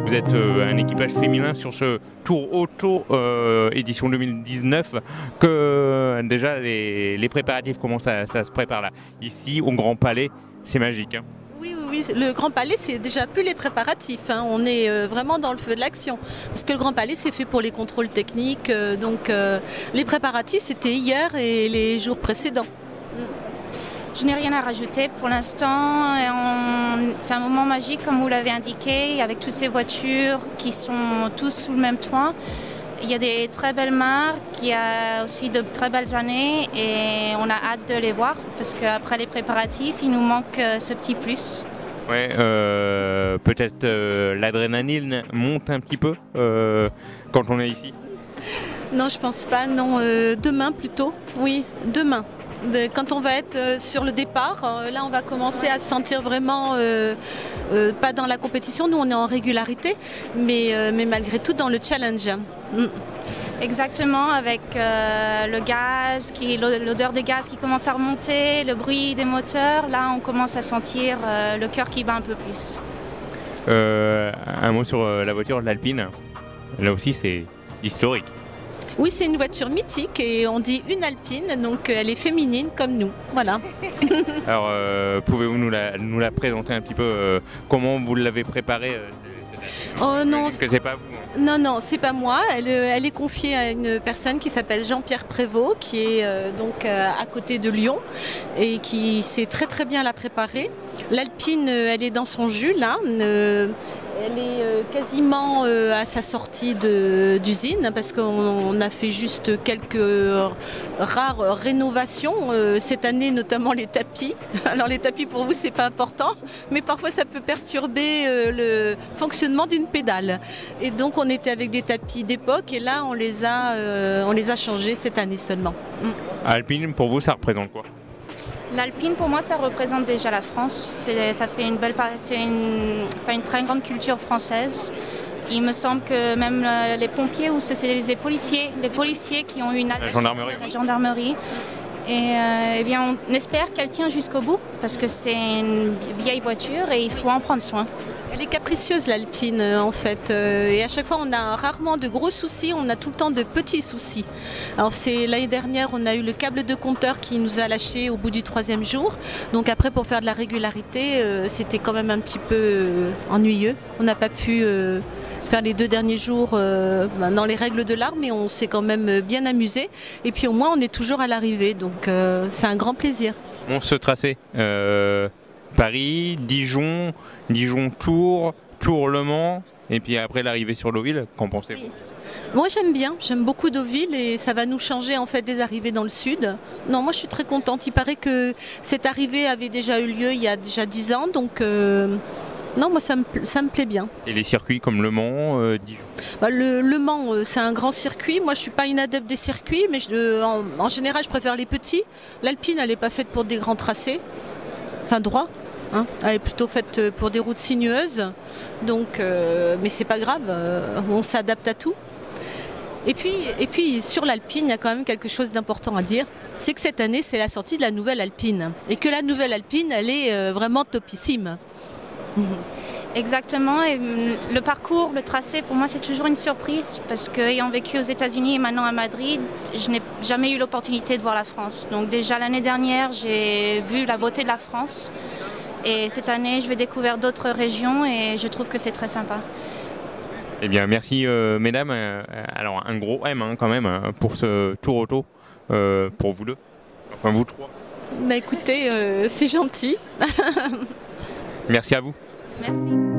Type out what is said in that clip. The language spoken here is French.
Vous êtes un équipage féminin sur ce Tour Auto édition 2019. Que déjà les préparatifs, comment ça se prépare là? Ici au Grand Palais, c'est magique. Hein. Oui, oui, oui, le Grand Palais, c'est déjà plus les préparatifs. Hein. On est vraiment dans le feu de l'action. Parce que le Grand Palais, c'est fait pour les contrôles techniques. Donc les préparatifs, c'était hier et les jours précédents. Je n'ai rien à rajouter pour l'instant. C'est un moment magique, comme vous l'avez indiqué, avec toutes ces voitures qui sont tous sous le même toit. Il y a des très belles marques, il y a aussi de très belles années et on a hâte de les voir parce qu'après les préparatifs, il nous manque ce petit plus. Ouais, peut-être l'adrénaline monte un petit peu quand on est ici. Non, je pense pas. Non, demain plutôt. Oui, demain. Quand on va être sur le départ, là on va commencer à se sentir vraiment, pas dans la compétition, nous on est en régularité, mais malgré tout dans le challenge. Exactement, avec le gaz, l'odeur des gaz qui commence à remonter, le bruit des moteurs, là on commence à sentir le cœur qui bat un peu plus. Un mot sur la voiture, l'Alpine, là aussi c'est historique. Oui, c'est une voiture mythique et on dit une Alpine, donc elle est féminine comme nous. Voilà. Alors, pouvez-vous nous la présenter un petit peu comment vous l'avez préparée Oh non, parce que c'est pas vous. Hein. Non, non, c'est pas moi. Elle est confiée à une personne qui s'appelle Jean-Pierre Prévost, qui est donc à côté de Lyon et qui sait très très bien la préparer. L'Alpine, elle est dans son jus là. Elle est quasiment à sa sortie d'usine parce qu'on a fait juste quelques rares rénovations cette année, notamment les tapis. Alors les tapis pour vous c'est pas important, mais parfois ça peut perturber le fonctionnement d'une pédale. Et donc on était avec des tapis d'époque et là on les a changés cette année seulement. Alpine, pour vous ça représente quoi? L'Alpine, pour moi, ça représente déjà la France. Ça a une très grande culture française. Il me semble que même les pompiers ou c'est les policiers qui ont eu une la gendarmerie. Et eh bien, on espère qu'elle tient jusqu'au bout parce que c'est une vieille voiture et il faut en prendre soin. Elle est capricieuse l'Alpine en fait et à chaque fois on a rarement de gros soucis, on a tout le temps de petits soucis. Alors c'est l'année dernière on a eu le câble de compteur qui nous a lâché au bout du 3e jour. Donc après pour faire de la régularité c'était quand même un petit peu ennuyeux. On n'a pas pu faire les 2 derniers jours dans les règles de l'art mais on s'est quand même bien amusé. Et puis au moins on est toujours à l'arrivée donc c'est un grand plaisir. On se traçait Paris, Dijon, Tours, Le Mans, et puis après l'arrivée sur Deauville, qu'en pensez-vous? Oui. Moi j'aime beaucoup Deauville et ça va nous changer en fait des arrivées dans le sud. Non, moi je suis très contente, il paraît que cette arrivée avait déjà eu lieu il y a déjà 10 ans, donc non, moi ça me plaît bien. Et les circuits comme Le Mans, Dijon? Le Mans c'est un grand circuit, moi je suis pas une adepte des circuits, mais en général je préfère les petits. L'Alpine elle n'est pas faite pour des grands tracés, enfin droit. Hein, elle est plutôt faite pour des routes sinueuses, donc, mais c'est pas grave, on s'adapte à tout. Et puis sur l'Alpine, il y a quand même quelque chose d'important à dire, c'est que cette année c'est la sortie de la nouvelle Alpine, et que la nouvelle Alpine elle est vraiment topissime. Exactement, et le parcours, le tracé, pour moi c'est toujours une surprise parce qu'ayant vécu aux États-Unis et maintenant à Madrid, je n'ai jamais eu l'opportunité de voir la France. Donc déjà l'année dernière, j'ai vu la beauté de la France et cette année, je vais découvrir d'autres régions et je trouve que c'est très sympa. Eh bien, merci mesdames. Alors un gros M hein, quand même pour ce Tour Auto, pour vous deux, enfin vous trois. Bah écoutez, c'est gentil. Merci à vous. Merci.